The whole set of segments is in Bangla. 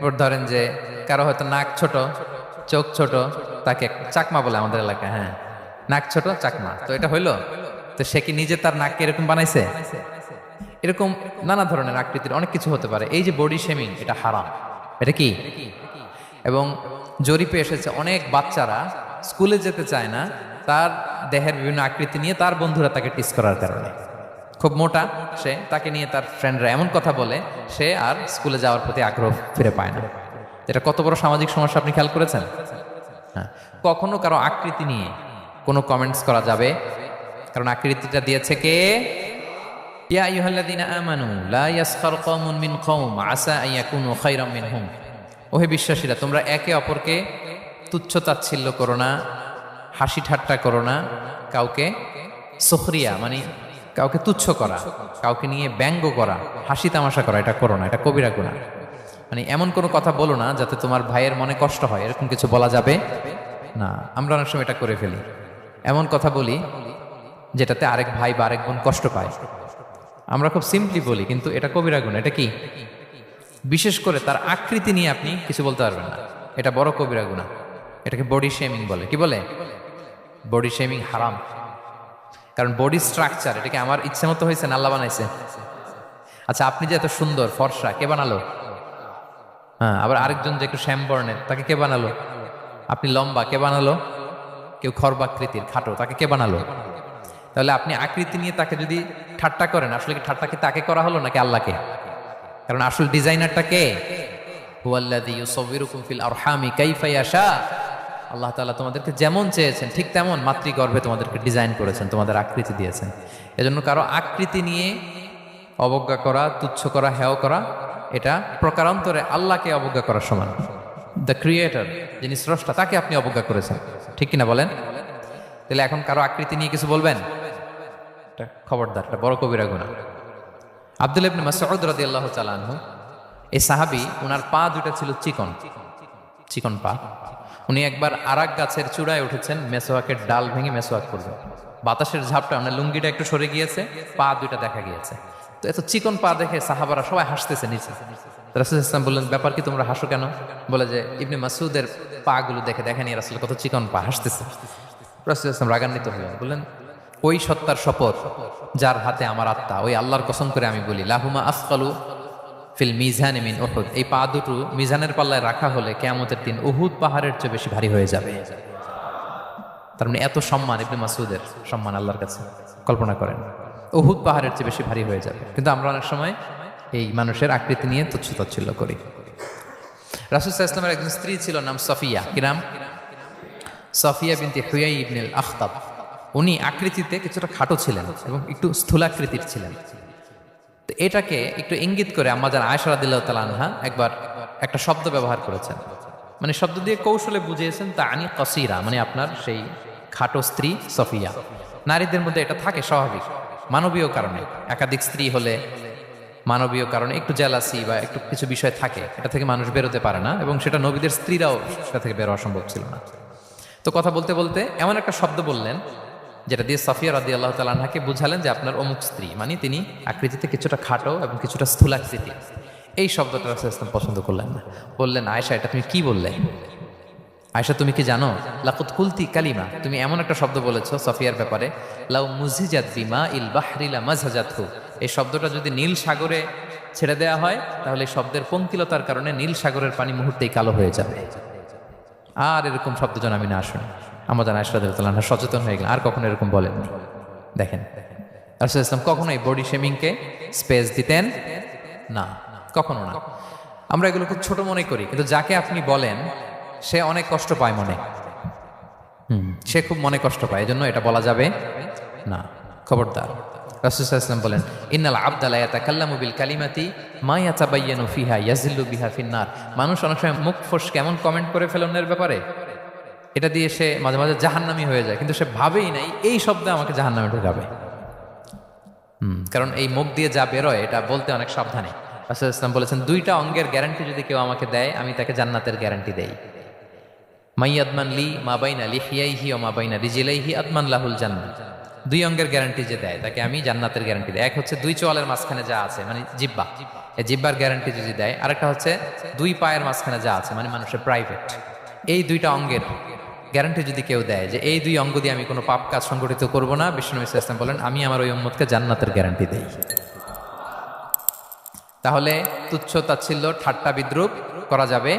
ওর ধরেন যে কারো হয়তো নাক ছোট, চোখ ছোট, তাকে চাকমা বলে আমাদের এলাকায়। হ্যাঁ, নাক ছোট চাকমা, তো এটা হইলো? তো সে কি নিজে তার নাককে এরকম বানাইছে? এরকম নানা ধরনের আকৃতির অনেক কিছু হতে পারে। এই যে বডি শেমিং, এটা হারাম। এটা কি? এবং জরিপে এসেছে অনেক বাচ্চারা স্কুলে যেতে চায় না তার দেহের বিভিন্ন আকৃতি নিয়ে, তার বন্ধুরা তাকে টিস করার কারণে। খুব মোটা সে, তাকে নিয়ে তার ফ্রেন্ডরা এমন কথা বলে, সে আর স্কুলে যাওয়ার প্রতি আগ্রহ ফিরে পায় না। এটা কত বড় সামাজিক সমস্যা আপনি খেয়াল করেছেন? হ্যাঁ, কখনো কারো আকৃতি নিয়ে কোনো কমেন্টস করা যাবে? কারণ আকৃতিটা দিয়েছে কে? ইয়া আইয়ুহাল্লাযীনা আমানু লা ইয়াসখার কওমুন মিন কওম আসা আন ইয়াকুনু খায়রাম মিনহুম। ওহে বিশ্বাসীরা, তোমরা একে অপরকে তুচ্ছ তাচ্ছিল্য করো না, হাসি ঠাট্টা করো না, কাউকে সুখরিয়া মানে কাউকে তুচ্ছ করা, কাউকে নিয়ে ব্যঙ্গ করা, হাসি তামাশা করা, এটা করো না, এটা কবিরা গুনাহ। মানে এমন কোনো কথা বলো না যাতে তোমার ভাইয়ের মনে কষ্ট হয়, এরকম কিছু বলা যাবে না। আমরা অনেক সময় এটা করে ফেলি, এমন কথা বলি যেটাতে আরেক ভাই বা আরেক বোন কষ্ট পায়। আমরা খুব সিম্পলি বলি, কিন্তু এটা কবিরা গুনাহ। এটা কি? বিশেষ করে তার আকৃতি নিয়ে আপনি কিছু বলতে পারবেন না, এটা বড় কবিরা গুনাহ। এটাকে বডি শেমিং বলে। কি বলে? বডি শেমিং হারাম। কারণ বডি স্ট্রাকচার, এটাকে আমার ইচ্ছে মতো হয়েছে না আল্লাহ বানাইছে? আচ্ছা, আপনি যে এত সুন্দর ফর্সা, কে বানালো? হ্যাঁ, আবার আরেকজন যে একটু শ্যাম বর্ণের, তাকে কে বানালো? আপনি লম্বা, কে বানালো? কেউ খর্বাকৃতির খাটো, তাকে কে বানালো? তাহলে আপনি আকৃতি নিয়ে তাকে যদি ঠাট্টা করেন, আসলে কি ঠাট্টা কি তাকে করা হলো নাকি আল্লাহকে? কারণ আসল ডিজাইনারটা কে? হুয়াল্লাযী ইউসাউবিরুকুম ফিল আরহামি কাইফা ইয়াশা। আল্লাহ তাআলা তোমাদেরকে যেমন চেয়েছেন ঠিক তেমন মাতৃগর্ভে তোমাদেরকে ডিজাইন করেছেন, তোমাদের আকৃতি দিয়েছেন। এজন্য কারো আকৃতি নিয়ে অবজ্ঞা করা, তুচ্ছ করা, হেয় করা, এটা প্রকারান্তরে আল্লাহকে অবজ্ঞা করার সমান। দ্য ক্রিয়েটর, যিনি স্রষ্টা, তাকে আপনি অবজ্ঞা করেছেন। ঠিক কিনা বলেন? তাহলে এখন কারো আকৃতি নিয়ে কিছু বলবেন, এটা খবরদার, এটা বড় কবিরা গুনাহ। আব্দুল্লাহ ইবনে মাসউদ রাদিয়াল্লাহু তাআলা আনহু, এই সাহাবী, ওনার পা দুটো ছিল চিকন চিকন পা। উনি একবার আরাক গাছের চূড়ায় উঠেছেন, মেসোয়াকের ডাল ভেঙে মেসোয়াক করবেন। বাতাসের ঝাপটা, ওনার লুঙ্গিটা একটু সরে গিয়েছে, পা দুইটা দেখা গিয়েছে। তো এত চিকন পা দেখে সাহাবারা সবাই হাসতেছে নিচে। রাসূল ইসলাম বললেন, ব্যাপার কি, তোমরা হাসো কেন? বলে যে ইবনে মাসউদের পা গুলো দেখে দেখেনি রাসূল কত চিকন পা, হাসতেছে। রাসূল ইসলাম রাগান্বিত হলেন, বললেন, ওই সত্তার শপথ যার হাতে আমার আত্মা, ওই আল্লাহর কসম করে আমি বলি, লাহুমা আসকালু ফিল মিজান মিন উহুদ। এই পা দুটো মিজানের পাল্লায় রাখা হলে কিয়ামতের দিন উহুদ পাহাড়ের চেয়ে বেশি ভারী হয়ে যাবে। তার মানে এত সম্মান ইবনে মাসউদের, সম্মান আল্লাহর কাছে, কল্পনা করেন, উহুদ পাহাড়ের চেয়ে বেশি ভারী হয়ে যাবে। কিন্তু আমরা অনেক সময় এই মানুষের আকৃতি নিয়ে তুচ্ছ তাচ্ছিল্য করি। রাসূল সাল্লাল্লাহু আলাইহি ওয়াসাল্লামের একজন স্ত্রী ছিল, নাম সফিয়া। কি নাম? সফিয়া বিনতে হুয়াই ইবনুল আখতাব। উনি আকৃতিতে কিছুটা খাটো ছিলেন এবং একটু স্থূলাকৃতির ছিলেন। তো এটাকে একটু ইঙ্গিত করে আম্মাজান আয়েশা রাদিয়াল্লাহু তাআলা আনহা একবার একটা শব্দ ব্যবহার করেছেন, মানে শব্দ দিয়ে কৌশলে বুঝিয়েছেন, তা আনি কসিরা, মানে আপনার সেই খাটো স্ত্রী সফিয়া। নারীদের মধ্যে এটা থাকে স্বাভাবিক, মানবীয় কারণে। একাধিক স্ত্রী হলে মানবীয় কারণে একটু জেলাসি বা একটু কিছু বিষয় থাকে, এটা থেকে মানুষ বেরোতে পারে না, এবং সেটা নবীদের স্ত্রীরাও সেটা থেকে বেরোয়া সম্ভব ছিল না। তো কথা বলতে বলতে এমন একটা শব্দ বললেন যেটা দিয়ে সাফিয়া রাদিয়াল্লাহু তাআলা আনহাকে বুঝালেন যে আপনার অমুক স্ত্রী, মানে তিনি আকৃতিতে কিছুটা খাটো এবং কিছুটা স্থূলাকৃতি। এই শব্দটা রাসূল ইসলাম পছন্দ করলেন না। বললেন, আয়েশা, এটা তুমি কি বললে? আয়েশা, তুমি কি জানো, লাকুত কুলতি কালিমা, তুমি এমন একটা শব্দ বলেছো সফিয়ার ব্যাপারে, লাউ মুজিজাত বিমা ইল বাহরি লা মাজহাজাতহু। এই শব্দটা যদি নীল সাগরে ছেড়ে দেওয়া হয়, তাহলে এই শব্দের পঙ্কিলতার কারণে নীল সাগরের পানি মুহূর্তেই কালো হয়ে যাবে। আর এরকম শব্দ যেন আমি না শুনি। আম্মাজান আয়েশা রাদিয়াল্লাহু আনহা সচেতন হয়ে গেলেন, আর কখনো এরকম বলেননি। দেখেন, রাসূল ইসলাম কখনোই বডি শেমিংকে স্পেস দিতেন না, কখনো না। আমরা এগুলো খুব ছোট মনে করি, কিন্তু যাকে আপনি বলেন সে অনেক কষ্ট পায় মনে। সে খুব মনে কষ্ট পায়, এজন্য এটা বলা যাবে না, খবরদার। রাসূল সাল্লাল্লাহু আলাইহি ওয়াসাল্লাম বলেন, ইন্নাল আবদা লা ইয়াতাকাল্লামু বিল কালিমাতি মা ইয়াতাবায়্যানু ফিহা ইয়াজিল্লু বিহা ফিন্নার। মানুষ অনেক সময় মুখ ফসকে এমন কমেন্ট করে ফেলে অন্যের ব্যাপারে, এটা দিয়ে সে মাঝে মাঝে জাহান্নামী হয়ে যায়, কিন্তু সে ভাবেই নাই এই শব্দে আমাকে জাহান্নামে ঢোকাবে। কারণ এই মুখ দিয়ে যা বেরোয় এটা বলতে অনেক সাবধানে। রাসূল ইসলাম বলেছেন, দুইটা অঙ্গের গ্যারান্টি যদি কেউ আমাকে দেয়, আমি তাকে জান্নাতের গ্যারান্টি দেই। মাইয়াদমান লি মা বাইনা লিহিয়াইহি ওয়া মা বাইনা রিজলাইহি আদমান লাহুল জান্নাহ। দুই অঙ্গের গ্যারান্টি যে দেয় তাকে আমি জান্নাতের গ্যারান্টি দেয়। এক হচ্ছে দুই চোয়ালের মাঝখানে যা আছে মানে জিব্বা, এই জিব্বার গ্যারান্টি যদি দেয়। আরেকটা হচ্ছে দুই পায়ের মাঝখানে যা আছে মানে মানুষের প্রাইভেট। এই দুইটা অঙ্গের গ্যারান্টি যদি কেউ দেয় যে এই দুই অঙ্গ দিয়ে আমি কোনো পাপ কাজ সংগঠিত করব না, বিষ্ণু ইসলাম বলেন আমি আমার ওই উম্মতকে জান্নাতের গ্যারান্টি দেই। তাহলে তুচ্ছ তাচ্ছিল্য ঠাট্টা বিদ্রুপ করা যাবে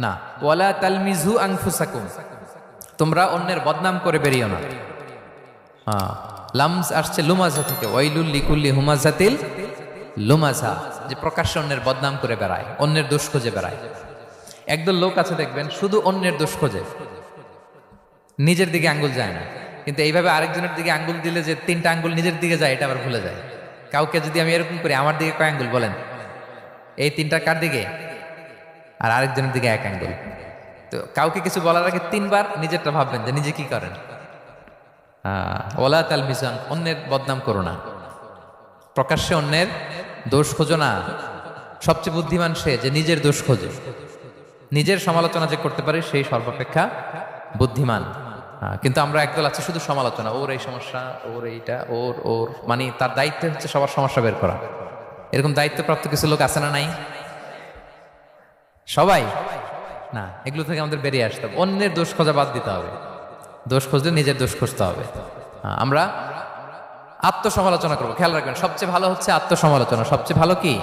না। ওয়ালা তালমিজু আনফুসাকুম, তোমরা অন্যের বদনাম করে বেরিও না। লামজ আসছে লুমাজা থেকে, ওয়াইলুল লিকুল্লি হুমাজাতিল লুমাজা, যে প্রকাশ্যে অন্যের বদনাম করে বেড়ায়, অন্যের দোষ খুঁজে বেড়ায়। একদল লোক আছে দেখবেন শুধু অন্যের দোষ খোঁজে, নিজের দিকে আঙ্গুল যায় না। কিন্তু এইভাবে আরেকজনের দিকে আঙ্গুল দিলে যে তিনটা আঙ্গুল নিজের দিকে যায় এটা আবার ভুলে যায়। কাউকে যদি আমি এরকম করি আমার দিকে কয় আঙ্গুল বলেন? এই তিনটা কার দিকে? আর আরেকজনের দিকে এক আঙ্গুল। তো কাউকে কিছু বলার আগে তিনবার নিজেরটা ভাববেন যে নিজে কি করেন। ওয়ালা তালমিজান, অন্যের বদনাম করো না, প্রকাশ্যে অন্যের দোষ খোঁজো না। সবচেয়ে বুদ্ধিমান সে যে নিজের দোষ খোঁজে, নিজের সমালোচনা যে করতে পারে সেই সর্বাপেক্ষা বুদ্ধিমান। কিন্তু আমরা একদল আছে শুধু সমালোচনা, ওর এই সমস্যা, ওর এইটা, ওর ওর মানে তার দায়িত্ব হচ্ছে সবার সমস্যা বের করা। এরকম দায়িত্বপ্রাপ্ত কিছু লোক আছে না নাই? সবাই না, এগুলো থেকে আমাদের বেরিয়ে আসতে হবে। অন্যের দোষ খোঁজা বাদ দিতে হবে, দোষ খুঁজলে নিজের দোষ খুঁজতে হবে। আমরা আত্মসমালোচনা করবো। খেয়াল রাখবেন সবচেয়ে ভালো হচ্ছে আত্মসমালোচনা। সবচেয়ে ভালো কি?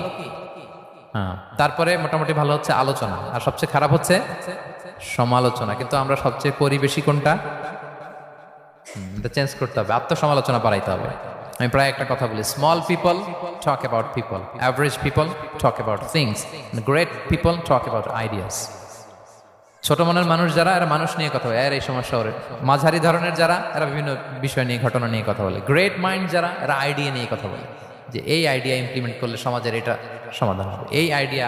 তারপরে মোটামুটি ভালো হচ্ছে আলোচনা, আর সবচেয়ে খারাপ হচ্ছে সমালোচনা। কিন্তু আমরা সবচেয়ে করি বেশি কোনটা? এটা চেঞ্জ করতে হবে, আত্মসমালোচনা বাড়াইতে হবে। আমি প্রায় একটা কথা বলি, small people talk about people, average people talk about things, great people talk about ideas. ছোট মনের মানুষ যারা, এরা মানুষ নিয়ে কথা বলে, এর এই সমস্যা ওরে। মাঝারি ধরনের যারা, এরা বিভিন্ন বিষয় নিয়ে, ঘটনা নিয়ে কথা বলে। গ্রেট মাইন্ড যারা, এরা আইডিয়া নিয়ে কথা বলে, যে এই আইডিয়া ইমপ্লিমেন্ট করলে সমাজের এটা সমাধান হবে, এই আইডিয়া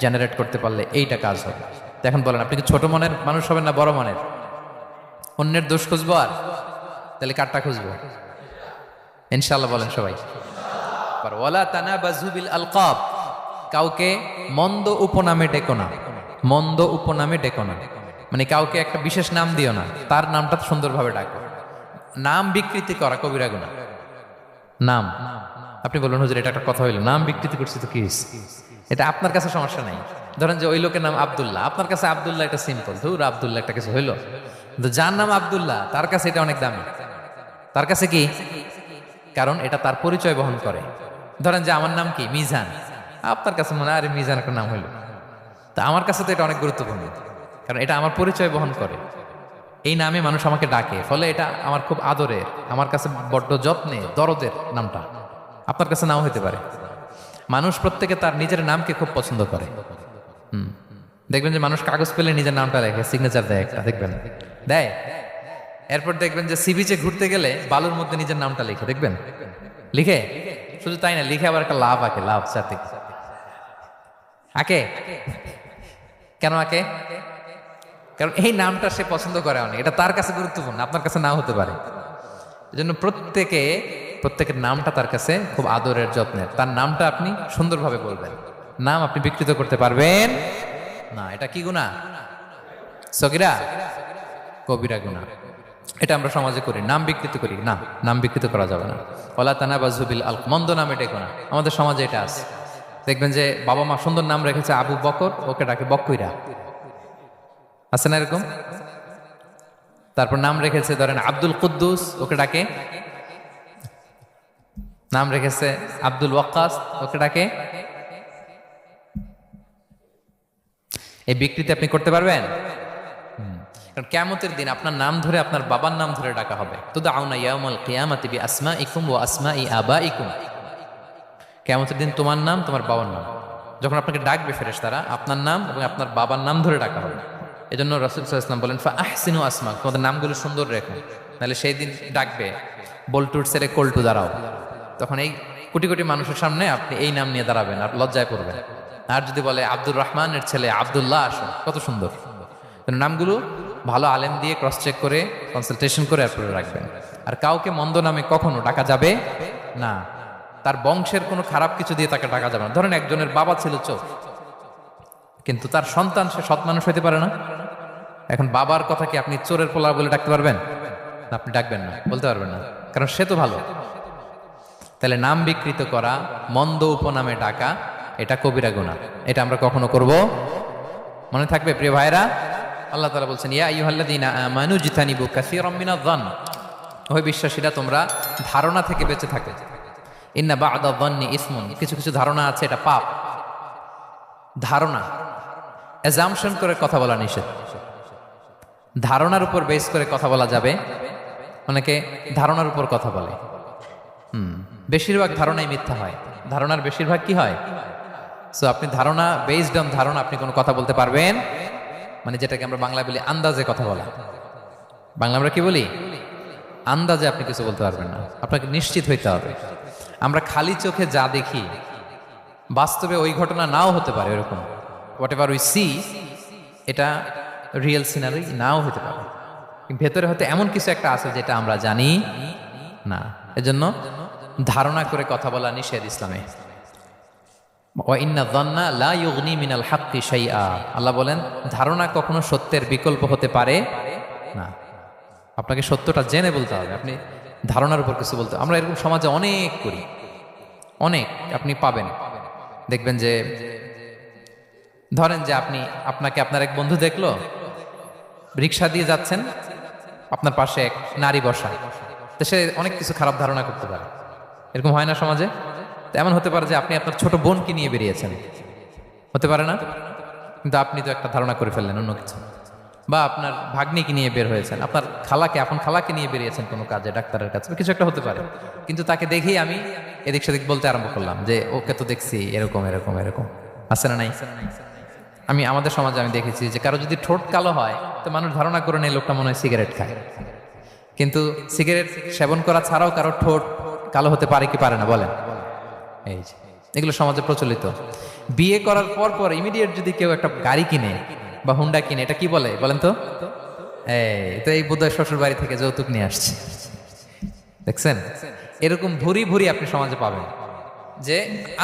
জেনারেট করতে পারলে এইটা কাজ হবে। এখন বলেন আপনি কি ছোট মনের মানুষ হবেন না বড় মনের? অন্যের দোষ খুঁজবো আর তাহলে কারটা খুঁজবো? ইনশাআল্লাহ বলেন সবাই। ওয়ালা তানাবাজু বিল আলকাব, কাউকে মন্দ উপনামে ডেকো না। মন্দ উপনামে ডেকো না মানে কাউকে একটা বিশেষ নাম দিও না, তার নামটা সুন্দরভাবে ডাকো। নাম বিকৃতি করা কবিরা গুনাহ। নাম আপনি বলুন হুজুর এটা একটা কথা হইলো, নাম বিকৃতি করছি তো কি হইছে? এটা আপনার কাছে সমস্যা নাই। ধরেন যে ওই লোকের নাম আব্দুল্লাহ, আপনার কাছে আব্দুল্লাহ এটা সিম্পল, ধুর আব্দুল্লাহ একটা কিছু হইলো। কিন্তু যার নাম আব্দুল্লাহ তার কাছে এটা অনেক দামি। তার কাছে কি? কারণ এটা তার পরিচয় বহন করে। ধরেন যে আমার নাম কি মিজান, আপনার কাছে মনে হয় আরে মিজান একটা নাম হইলো, তা আমার কাছে তো এটা অনেক গুরুত্বপূর্ণ, কারণ এটা আমার পরিচয় বহন করে। এই নামে মানুষ আমাকে ডাকে, ফলে এটা আমার খুব আদরের, আমার কাছে বড্ড যত্নে দরদের নামটা। আপনার কাছে নাও হইতে পারে। মানুষ প্রত্যেকে তার নিজের নামকে খুব পছন্দ করে। দেখবেন যে মানুষ কাগজ পেলে নিজের নামটা লেখে, সিগনেচার দেয় একটা, দেখবেন দেয়। এরপর দেখবেন যে সি বিচে ঘুরতে গেলে বালুর মধ্যে নিজের নামটা লিখে, দেখবেন লিখে। শুধু তাই না, লিখে আবার একটা লাভ আঁকে, লাভ সাথে আঁকে। কেন আঁকে? কারণ এই নামটা সে পছন্দ করে অনেক, এটা তার কাছে গুরুত্বপূর্ণ, আপনার কাছে নাও হতে পারে। এজন্য প্রত্যেকের নামটা তার কাছে খুব আদরের, যত্নের। তার নামটা আপনি সুন্দরভাবে বলবেন। নাম আপনি বিকৃত করতে পারবেন না। এটা কি গুনাহ? সগীরা কবিরা গুনাহ। এটা আমরা সমাজে করি, নাম বিকৃত করি না, নাম বিকৃত করা যাবে না। ওয়ালা তানাবাজু বিল আলকাব, মন্দ নামে ডেকো না। আমাদের সমাজে এটা আছে। দেখবেন যে বাবা মা সুন্দর নাম রেখেছে আবু বকর, ওকে ডাকে বক্কইরা, আছে না এরকম? তারপর নাম রেখেছে ধরেন আব্দুল কুদ্দুস, ওকে ডাকে। নাম রেখেছে আব্দুল ওয়াক্কাস, ওকে ডাকে। এই বিকৃতি আপনি করতে পারবেন? কারণ কিয়ামতের দিন আপনার নাম ধরে, আপনার বাবার নাম ধরে ডাকা হবে। তুদআউনা ইয়াউমাল কিয়ামাতি বিআসমাইকুম ওয়া আসমাই আবাইকুম। কিয়ামতের দিন তোমার নাম, তোমার বাবার নাম, যখন আপনাকে ডাকবে ফেরেশতারা, আপনার নাম এবং আপনার বাবার নাম ধরে ডাকা হবে। এজন্য রাসূল সাল্লাল্লাহু আলাইহি ওয়াসাল্লাম বলেন ফাআহসিনু আসমাক, তোমাদের নামগুলো সুন্দর রেখো, নাহলে সেই দিন ডাকবে বল্টুর ছেলে কল্টু দাঁড়াও। তখন এই কোটি কোটি মানুষের সামনে আপনি এই নাম নিয়ে দাঁড়াবেন আর লজ্জায় পড়বেন। আর যদি বলে আব্দুর রহমানের ছেলে আব্দুল্লাহ, আসো, কত সুন্দর। নামগুলো ভালো আলেম দিয়ে ক্রস চেক করে, কনসালটেশন করে এরপরে রাখবেন। আর কাউকে মন্দ নামে কখনো ডাকা যাবে না। তার বংশের কোনো খারাপ কিছু দিয়ে তাকে ডাকা যাবে না। ধরেন একজনের বাবা ছিল চোর, কিন্তু তার সন্তান সে সৎ মানুষ হইতে পারে না। এখন বাবার কথা কি আপনি চোরের পোলা বলে ডাকতে পারবেন? আপনি ডাকবেন না, বলতে পারবেন না, কারণ সে তো ভালো। তাহলে নাম বিকৃত করা, মন্দ উপনামে ডাকা, এটা কবিরা গুনাহ। এটা আমরা কখনো করব? মনে থাকবে প্রিয় ভাইরা, আল্লাহ তাআলা বলছেন ইয়া আইয়ুহাল্লাযীনা আমানু জিতানিবু কাসীরাম মিনায-যন্ন, ওহে বিশ্বাসীরা তোমরা ধারণা থেকে বেঁচে থাকো। ইন্না বা'দা-যন্নি ইসমুন, কিছু কিছু ধারণা আছে এটা পাপ। ধারণা, অ্যাজাম্পশন করে কথা বলা নিষেধ। ধারণার উপর বেস করে কথা বলা যাবে। অনেকে ধারণার উপর কথা বলে, বেশিরভাগ ধারণাই মিথ্যা হয়। ধারণার বেশিরভাগ কি হয়? সো আপনি ধারণা, বেসড অন ধারণা আপনি কোনো কথা বলতে পারবেন, মানে যেটাকে আমরা বাংলা বলি আন্দাজে কথা বলা। বাংলা আমরা কি বলি? আন্দাজে আপনি কিছু বলতে পারবেন না, আপনাকে নিশ্চিত হইতে হবে। আমরা খালি চোখে যা দেখি বাস্তবে ওই ঘটনা নাও হতে পারে, এরকম হোয়াট এভার উই সি, এটা রিয়েল সিনারি নাও হতে পারে, ভেতরে হয়তো এমন কিছু একটা আছে যেটা আমরা জানি না। এজন্য ধারণা করে কথা বলা নিষেধ ইসলামে। ওয়া ইন্না যান্না লা ইউগনি মিনাল হাক্কি শাইআ, আল্লাহ বলেন ধারণা কখনো সত্যের বিকল্প হতে পারে না। আপনাকে সত্যটা জেনে বলতে হবে, আপনি ধারণার উপর কিছু বলতে। আমরা এরকম সমাজে অনেক করি, অনেক আপনি পাবেন। দেখবেন যে ধরেন যে আপনাকে আপনার এক বন্ধু দেখলো, রিক্সা দিয়ে যাচ্ছেন, আপনার পাশে এক নারী বসা, তো সে অনেক কিছু খারাপ ধারণা করতে পারে। এরকম হয় না সমাজে? এমন হতে পারে যে আপনি আপনার ছোট বোনকে নিয়ে বেরিয়েছেন, হতে পারে না? কিন্তু আপনি তো একটা ধারণা করে ফেললেন অন্য কিছু। বা আপনার ভাগ্নিকে নিয়ে বের হয়েছেন, আপনার আপন খালাকে নিয়ে বেরিয়েছেন কোনো কাজে, ডাক্তারের কাছে, কিছু একটা হতে পারে। কিন্তু তাকে দেখেই আমি এদিক সেদিক বলতে আরম্ভ করলাম যে ওকে তো দেখছি এরকম এরকম এরকম, আছে না নাই? আমাদের সমাজে আমি দেখেছি যে কারো যদি ঠোঁট কালো হয় তো মানুষ ধারণা করে নেই লোকটা মনে হয় সিগারেট খায়। কিন্তু সিগারেট সেবন করা ছাড়াও কারো ঠোঁট কালো হতে পারে কি পারে না বলেন? এই যে এগুলো সমাজে প্রচলিত। বিয়ে করার পর ইমিডিয়েট যদি কেউ একটা গাড়ি কিনে বা হুন্ডা কিনে, এটা কি বলে বলেন তো? এই বোধহয় শ্বশুর বাড়ি থেকে যৌতুক নিয়ে আসছে। দেখছেন, এরকম ভুরি ভুরি আপনি সমাজে পাবেন যে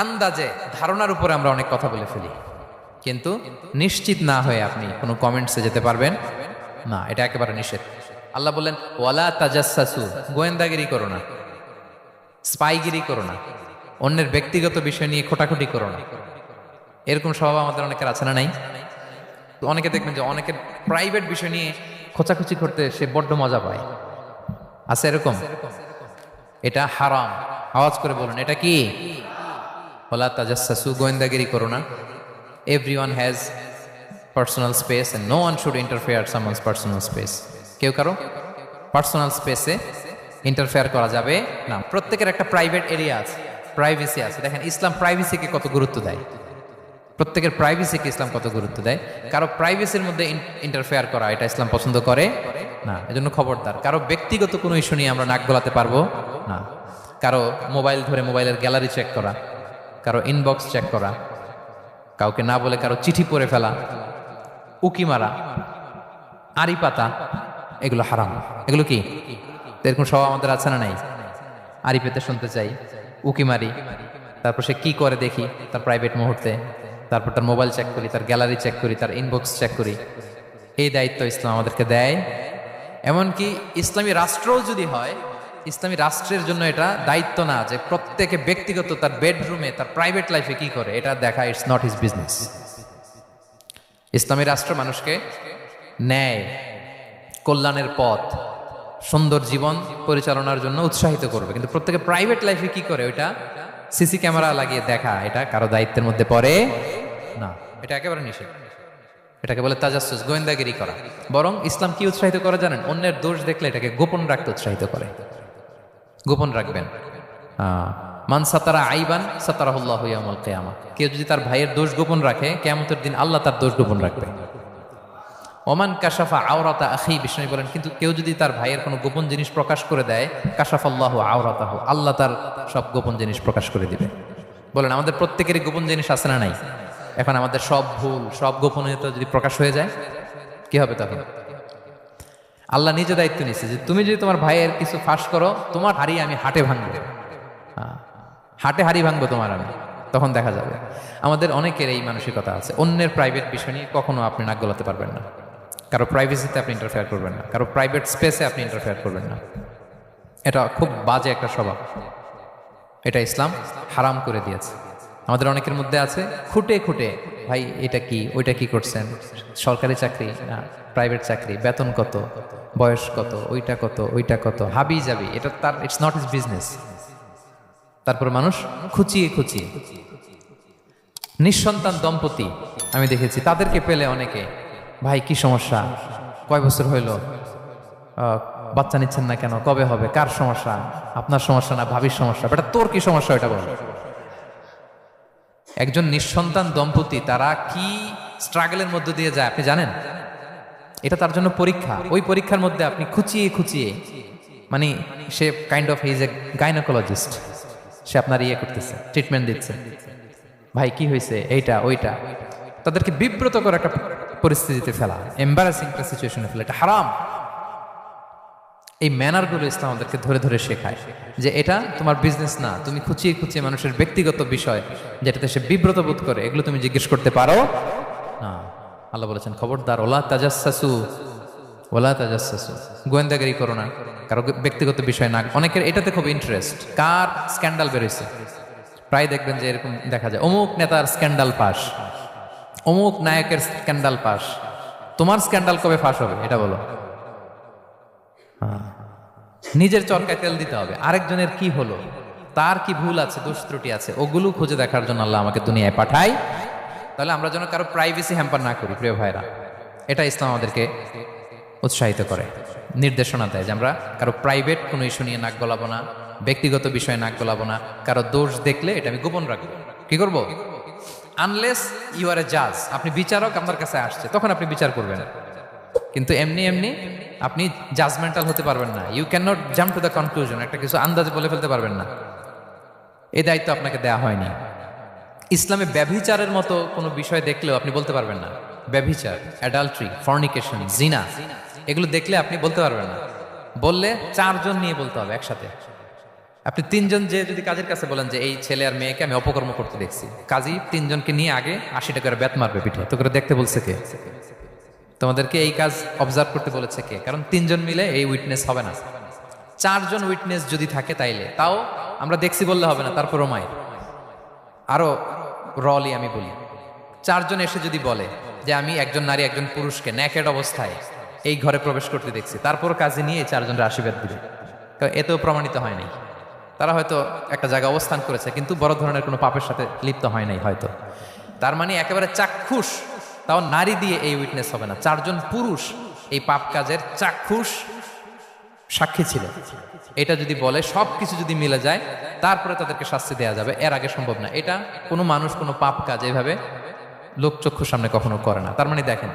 আন্দাজে ধারণার উপরে আমরা অনেক কথা বলে ফেলি, কিন্তু নিশ্চিত না হয়ে আপনি কোনো কমেন্টসে যেতে পারবেন না। এটা একেবারে নিষেধ। আল্লাহ বললেন ওয়ালা তাজাসসু, গোয়েন্দাগিরি করো না, স্পাইগিরি করো না, অন্যের ব্যক্তিগত বিষয় নিয়ে খোটাখুটি করো না। এরকম স্বভাব আমাদের অনেকের আছে না নাই? অনেকে দেখবেন যে অনেকের প্রাইভেট বিষয় নিয়ে খোঁচাখুচি করতে সে বড্ড মজা পায়, আছে এরকম? এটা হারাম। আওয়াজ করে বলুন এটা কি? ওয়ালা তাজাসসু, গোয়েন্দাগিরি করো না। Everyone has personal space and no one should interfere someone's personal space. কেউ কারো পার্সোনাল স্পেসে ইন্টারফেয়ার করা যাবে না। প্রত্যেকের একটা প্রাইভেট এরিয়া আছে, প্রাইভেসি আছে। দেখেন ইসলাম প্রাইভেসিকে কত গুরুত্ব দেয়, প্রত্যেকের প্রাইভেসিকে ইসলাম কত গুরুত্ব দেয়। কারো প্রাইভেসির মধ্যে ইন্টারফেয়ার করা এটা ইসলাম পছন্দ করে না। এজন্য খবরদার, কারো ব্যক্তিগত কোনো ইস্যু নিয়ে আমরা নাক গলাতে পারবো না। কারো মোবাইল ধরে মোবাইলের গ্যালারি চেক করা, কারো ইনবক্স চেক করা, কাউকে না বলে কারো চিঠি পড়ে ফেলা, উকি মারা, আড়ি পাতা, এগুলো হারাম। এগুলো কি? এরকম সব আমাদের আছে না নাই? আড়ি পেতে শুনতে চাই, উকি মারি, তারপর সে কি করে দেখি তার প্রাইভেট মুহূর্তে, তারপর তার মোবাইল চেক করি, তার গ্যালারি চেক করি, তার ইনবক্স চেক করি। এই দায়িত্ব ইসলাম আমাদেরকে দেয়। এমনকি ইসলামী রাষ্ট্রও যদি হয়, ইসলামী রাষ্ট্রের জন্য এটা দায়িত্ব না যে প্রত্যেকে ব্যক্তিগত তার বেডরুমে তার প্রাইভেট লাইফে কি করে এটা দেখা, ইটস নট হিজ বিজনেস। ইসলামী রাষ্ট্র মানুষকে ন্যায়, কল্যাণের পথ, সুন্দর জীবন পরিচালনার জন্য উৎসাহিত করবে, কিন্তু প্রত্যেকে প্রাইভেট লাইফে কি করে ওইটা সিসি ক্যামেরা লাগিয়ে দেখা, এটা কারো দায়িত্বের মধ্যে পড়ে না। এটা একেবারে নিষেধ। এটাকে বলে তাজাসসুস, গোয়েন্দাগিরি করা। বরং ইসলাম কি উৎসাহিত করে জানেন? অন্যের দোষ দেখলে এটাকে গোপন রাখতে উৎসাহিত করে। গোপন রাখবেন। মান সাতারা আইবান সাতারাহুল্লাহু ইয়াউমাল কিয়ামা, কেউ যদি তার ভাইয়ের দোষ গোপন রাখে কিয়ামতের দিন আল্লাহ তার দোষ গোপন রাখবে। ওমান কাশাফা আওরাতা আখি, বিষ্ণু বলেন কিন্তু কেউ যদি তার ভাইয়ের কোনো গোপন জিনিস প্রকাশ করে দেয়, কাশাফাল্লাহু আওরাতাহু, আল্লাহ তার সব গোপন জিনিস প্রকাশ করে দিবে। বলেন আমাদের প্রত্যেকেরই গোপন জিনিস আছে না নাই? এখন আমাদের সব ভুল, সব গোপনীয়তা যদি প্রকাশ হয়ে যায় কি হবে তখন? আল্লাহ নিজে দায়িত্ব নিচ্ছে যে তুমি যদি তোমার ভাইয়ের কিছু ফাঁস করো, তোমার হাড়ি আমি হাটে ভাঙবো, হাটে হাড়ি ভাঙবো তোমার আমি, তখন দেখা যাবে। আমাদের অনেকের এই মানসিকতা আছে, অন্যের প্রাইভেট বিষয় নিয়ে কখনো আপনি নাক গলাতে পারবেন না। কারো প্রাইভেসিতে আপনি ইন্টারফেয়ার করবেন না, কারো প্রাইভেট স্পেসে আপনি ইন্টারফেয়ার করবেন না। এটা খুব বাজে একটা স্বভাব, এটা ইসলাম হারাম করে দিয়েছে। আমাদের অনেকের মধ্যে আছে খুঁটে খুঁটে, ভাই এটা কি ওইটা কি করছেন, সরকারি চাকরি না প্রাইভেট চাকরি, বেতন কত, বয়স কত, ওইটা কত ওইটা কত, হাবি যাবি, এটা তার ইটস নট ইজ বিজনেস। তারপর মানুষ খুঁচিয়ে খুঁচিয়ে, নিঃসন্তান দম্পতি আমি দেখেছি, তাদেরকে পেলে অনেকে, ভাই কি সমস্যা, কয় বছর হইল, বাচ্চা নিচ্ছেন না কেন, কবে হবে, কার সমস্যা, আপনার সমস্যা না ভাবির সমস্যা, বেটা তোর কি সমস্যা এটা বল। একজন নিঃসন্তান দম্পতি তারা কি স্ট্রাগলের মধ্যে দিয়ে যায় আপনি জানেন? এটা তার জন্য পরীক্ষা। ওই পরীক্ষার মধ্যে আপনি খুঁচিয়ে খুঁচিয়ে, মানে সে kind of his a gynaecologist, সে আপনার ইয়ে করতেছে, ট্রিটমেন্ট দিচ্ছে, ভাই কি হয়েছে, এইটা ওইটা, তাদেরকে বিব্রত করে একটা পরিস্থিতিতে ফেলা, এম্বারাসিং একটা সিচুয়েশনে ফেলা, এটা হারাম। এই ম্যানারগুলো ইসলাম আমাদেরকে ধরে ধরে শেখায় যে এটা তোমার বিজনেস না, তুমি খুঁচিয়ে খুঁচিয়ে মানুষের ব্যক্তিগত বিষয় যেটাতে সে বিব্রত বোধ করে এগুলো তুমি জিজ্ঞেস করতে পারো না। আল্লাহ বলেছেন খবরদার, ওলা তাজাসসু, ওলা তাজাসসু, গোয়েন্দাগিরি করো না, কারো ব্যক্তিগত বিষয় না। অনেকের এটাতে খুব ইন্টারেস্ট, কার স্ক্যান্ডাল বেরোইছে, প্রায় দেখবেন যে এরকম দেখা যায়, অমুক নেতার স্ক্যান্ডাল পাস, অমুক নায়কের স্ক্যান্ডাল পাস, তোমার স্ক্যান্ডাল কবে ফাঁস হবে এটা বলো। নিজের চরকায় তেল দিতে হবে, আরেকজনের কি হলো, তার কি ভুল আছে, দোষ ত্রুটি আছে, ওগুলো খুঁজে দেখার জন্য আল্লাহ আমাকে দুনিয়ায় পাঠাই। তাহলে আমরা যেন কারো প্রাইভেসি হ্যাম্পার না করি প্রিয় ভাইরা, এটা ইসলাম আমাদেরকে উৎসাহিত করে, নির্দেশনা দেয় যে আমরা কারো প্রাইভেট কোনো ইস্যু নিয়ে নাক গলাবো না, ব্যক্তিগত বিষয়ে নাক গলাবো না, কারো দোষ দেখলে এটা আমি গোপন রাখবো। কি করব? আনলেস ইউ আর এ জাজ, আপনি বিচারক, আপনার কাছে আসছে, তখন আপনি বিচার করবেন। কিন্তু এমনি এমনি আপনি জাজমেন্টাল হতে পারবেন না, you can not jump to the conclusion, একটা কিছু আন্দাজে বলে ফেলতে পারবেন না, এই দায়িত্ব আপনাকে দেয়া হয়নি। ইসলামে ব্যভিচারের মতো কোনো বিষয় দেখলেও আপনি বলতে পারবেন না, ব্যভিচার, অ্যাডাল্ট্রি, ফর্নিকেশন, জিনা, এগুলো দেখলে আপনি বলতে পারবেন না। বললে 4 জন নিয়ে বলতে হবে একসাথে। আপনি 3 জন যে যদি কাজের কাছে বলেন যে এই ছেলে আর মেয়েকে আমি অপকর্ম করতে দেখছি, কাজী 3 জনকে নিয়ে আগে 80 টাকার বেত মারবে পিঠে, তো করে দেখতে বলছে কে? তোমাদেরকে এই কাজ অবজার্ভ করতে বলেছে কে? কারণ 3 জন মিলে এই উইটনেস হবে না। 4 জন উইটনেস যদি থাকে তাইলে তাও আমরা দেখছি বললে হবে না, তারপরও মায়ের আরো রলি আমি বলি, 4 জন এসে যদি বলে যে আমি একজন নারী একজন পুরুষকে ন্যাকেড অবস্থায় এই ঘরে প্রবেশ করতে দেখছি, তারপর কাজে নিয়ে 4 জনের আশীর্বাদ দিবে, কারণ এতেও প্রমাণিত হয় নাই, তারা হয়তো একটা জায়গায় অবস্থান করেছে কিন্তু বড় ধরনের কোনো পাপের সাথে লিপ্ত হয় নাই হয়তো। তার মানে একেবারে চাক্ষুষ, তাও নারী দিয়ে এই উইটনেস হবে না, 4 জন পুরুষ এই পাপ কাজের চাক্ষুষ সাক্ষী ছিল, এটা যদি বলে সব কিছু যদি মিলে যায় তারপরে তাদেরকে শাস্তি দেওয়া যাবে, এর আগে সম্ভব না। এটা কোনো মানুষ কোনো পাপ কাজ এভাবে লোকচক্ষুর সামনে কখনো করে না। তার মানে দেখেন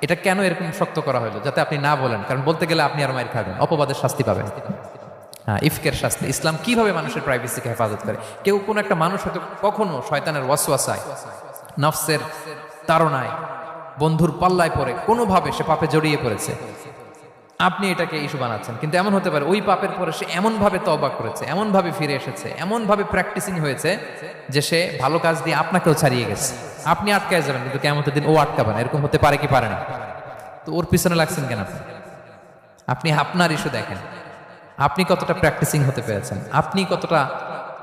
এটা কেন এরকম শক্ত করা হলো, যাতে আপনি না বলেন, কারণ বলতে গেলে আপনি আর মায়ের খাবেন, অপবাদের শাস্তি পাবেন। হ্যাঁ, ইফকের শাস্তি। ইসলাম কিভাবে মানুষের প্রাইভেসিকে হেফাজত করে? কেউ কোনো একটা মানুষ হয়তো কখনো শয়তানের ওয়াসওয়াসায়, নফসের তাড়নায়, বন্ধুর পাল্লায় পড়ে কোনোভাবে সে পাপে জড়িয়ে পড়েছে, আপনি এটাকে ইস্যু বানাচ্ছেন, কিন্তু এমন হতে পারে ওই পাপের পরে সে এমনভাবে তওবা করেছে, এমনভাবে ফিরে এসেছে, এমনভাবে প্র্যাকটিসিং হয়েছে যে সে ভালো কাজ দিয়ে আপনাকেও ছাড়িয়ে গেছে, আপনি আটকায় যাবেন কিন্তু কিয়ামতের দিন ও আটকাবে না। এরকম হতে পারে কি পারে না? তো ওর পিছনে লাগছেন কেন আপনি? আপনি আপনার ইস্যু দেখেন, আপনি কতটা প্র্যাকটিসিং হতে পেরেছেন, আপনি কতটা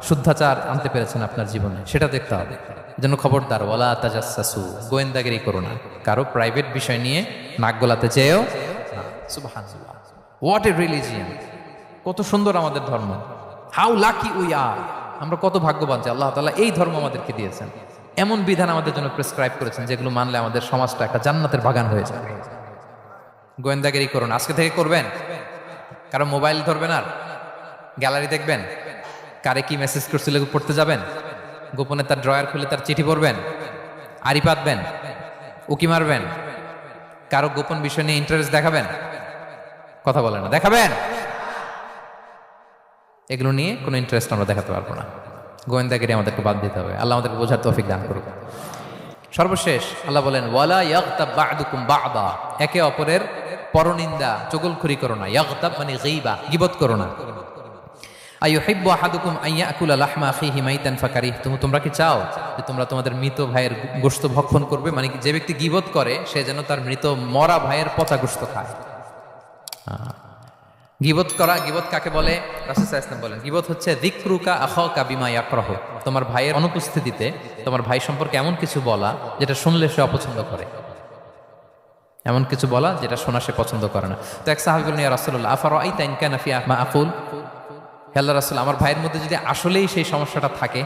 শুদ্ধাচার আনতে পেরেছেন আপনার জীবনে, সেটা দেখতে হবে। যেন খবরদার, ওয়ালা তাজাসসু, গোয়েন্দাগিরি করো না, কারো প্রাইভেট বিষয় নিয়ে নাক গলাতে চেয়েও। সুবহানাল্লাহ, হোয়াট এ রিলিজিয়ান! কত সুন্দর আমাদের ধর্ম, হাউ লাকি উই আর! আমরা কত ভাগ্যবান যে আল্লাহ তাআলা এই ধর্ম আমাদেরকে দিয়েছেন, এমন বিধান আমাদের জন্য প্রেসক্রাইব করেছেন যেগুলো মানলে আমাদের সমাজটা একটা জান্নাতের বাগান হয়ে যাবে। গোয়েন্দাগিরি করুন, আজকে থেকে করবেন। কারো মোবাইল ধরবেন, আর গ্যালারি দেখবেন, কারে কি মেসেজ করছিল পড়তে যাবেন, গোপনে তার ড্রয়ার খুলে তার চিঠি পড়বেন, আড়ি পাতবেন, উকি মারবেন, কারো গোপন বিষয় নিয়ে ইন্টারেস্ট দেখাবেন, কথা বলে না, দেখাবেন? এগুলো নিয়ে কোনো ইন্টারেস্ট আমরা দেখাতে পারবো না। গোয়েন্দাগিরি আমাদেরকে বাদ দিতে হবে। আল্লাহ আমাদেরকে বোঝার তৌফিক দান করুক। সর্বশেষ আল্লাহ বলেন, ওয়ালা ইয়াগতাব বা'দুকুম বা'দা, একে অপরের পরনিন্দা চগলখুরি করো না। ইয়াগতাব মানে গীবা, গীবত করো না। আইয়ুহিব্বু আহাদুকুম আইয়াকুলা লাহমা আখিহি মাইতান ফাকারিহতুম, তোমরা কি চাও যে তোমরা তোমাদের মৃত ভাইয়ের গোশত ভক্ষণ করবে? মানে কি, যে ব্যক্তি গীবত করে সে যেন তার মৃত মরা ভাইয়ের পচা গোশত খায়। গীবত করা, গীবত কাকে বলে? রাসূল সাল্লাল্লাহু আলাইহি ওয়াসাল্লাম বলেন, গীবত হচ্ছে যিকরুকা আখাকা বিমা ইয়াকরাহু, তোমার ভাইয়ের অনুপস্থিতিতে তোমার ভাই সম্পর্কে এমন কিছু বলা যেটা শুনলে সে অপছন্দ করে, এমন কিছু বলা যেটা শোনা সে পছন্দ করে না। তো এক সাহাবী বলেন, ইয়া রাসূলুল্লাহ আফারাআইতা ইন কানা ফি মা আকুল, হে আল্লাহর রাসূল, আমার ভাইয়ের মধ্যে যদি আসলেই সেই সমস্যাটা থাকে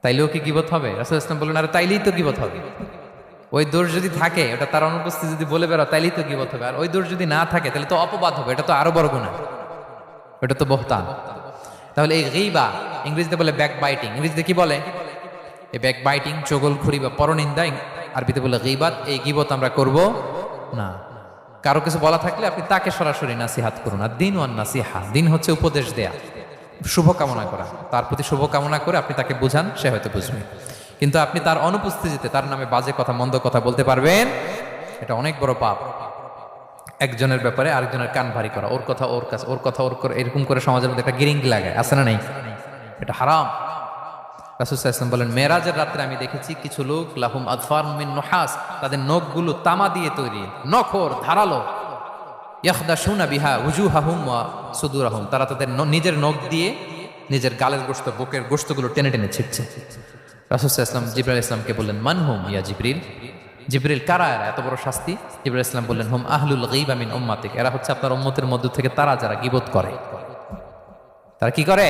তাইলেও কি গীবত হবে? রাসূল সাল্লাল্লাহু আলাইহি ওয়াসাল্লাম বললেন, আরে তাইলেই তো গীবত হবে। ওই দোষ যদি থাকে, ওটা তার অনুপস্থিতি যদি বলে বেরো, তাইলেই তো গীবত হবে। আর ওই দোষ যদি না থাকে তাহলে তো অপবাদ হবে, এটা তো আরো বড় গুনাহ, এটা তো বহতান। তাহলে এই গীবা ইংরেজিতে বলে ব্যাক বাইটিং, ইংরেজিতে কি বলে? এই ব্যাক বাইটিং, চগলখুরি বা পরনিন্দা, আরবিতে বলে গীবাত। এই গীবত আমরা করব না। কারো কিছু বলা থাকলে আপনি তাকে সরাসরি নাসিহাত করুন। আর দিন ওয়ান নাসিহা, দিন হচ্ছে উপদেশ দেয়া, শুভ কামনা করা, তার প্রতি শুভ কামনা করে আপনি তাকে বুঝান, সে হয়তো বুঝবে। কিন্তু আপনি তার অনুপস্থিতিতে তার নামে বাজে কথা, মন্দ কথা বলতে পারবেন, এটা অনেক বড় পাপ। একজনের ব্যাপারে আরেকজনের কান ভারী করা, ওর কথা ওর কাছে, ওর কথা ওর করে, এরকম করে সমাজের মধ্যে একটা গিরিঙ্গি লাগায়, আছে না নাই? এটা হারাম। রাসূল সাল্লাল্লাহু আলাইহি ওয়াসাল্লাম বলেন, মেরাজের রাত্রে আমি দেখেছি কিছু লোক লাহুম আযফারুম মিন নুহাস, তাদের নখগুলো তামা দিয়ে তৈরি, নখর ধারালো, ইয়াখদাশুনা বিহা উজুহাহুম ওয়া সুদুরাহুম, তারা তাদের নিজের নখ দিয়ে নিজের গালের গোশত, বুকের গোশতগুলো টেনে টেনে ছিটছে। রাসূল সাল্লাল্লাহু আলাইহি ওয়াসাল্লাম জিবরাইল আলাইহিস সালামকে বললেন, মান হুম ইয়া জিবরিল, জিবরিল কারা এরা, এত বড় শাস্তি? জিবরাইল আলাইহিস সালাম বললেন, হুম আহলুল গীবা মিন উম্মাতিক, এরা হচ্ছে আপনার উম্মতের মধ্য থেকে তারা যারা গীবত করে। তারা কি করে?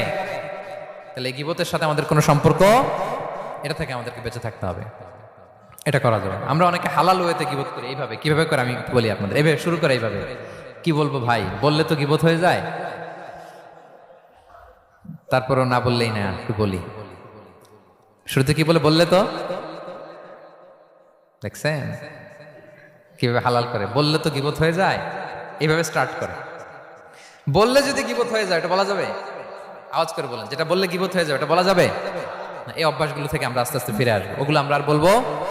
তাহলে গীবতের সাথে আমাদের কোনো সম্পর্ক, এটা থেকে আমাদেরকে বেঁচে থাকতে হবে, এটা করা যাবে। আমরা অনেকে হালাল ওয়েতে গীবত করি, এইভাবে। কিভাবে করে আমি বলি আপনাদের, এইভাবে শুরু করে, এইভাবে। কি বলবো ভাই, বললে তো গীবত হয়ে যায়, তারপরও না বললেই না, একটু বলি। শুরুতে কি বললে তো, দেখছেন কিভাবে হালাল করে, বললে তো গীবত হয়ে যায়, এইভাবে স্টার্ট করে। বললে যদি গীবত হয়ে যায়, এটা বলা যাবে? আওয়াজ করে বলেন, যেটা বললে গীবত হয়ে যাবে, এটা বলা যাবে না। এই অভ্যাসগুলো থেকে আমরা আস্তে আস্তে ফিরে আসবো, ওগুলো আমরা আর বলবো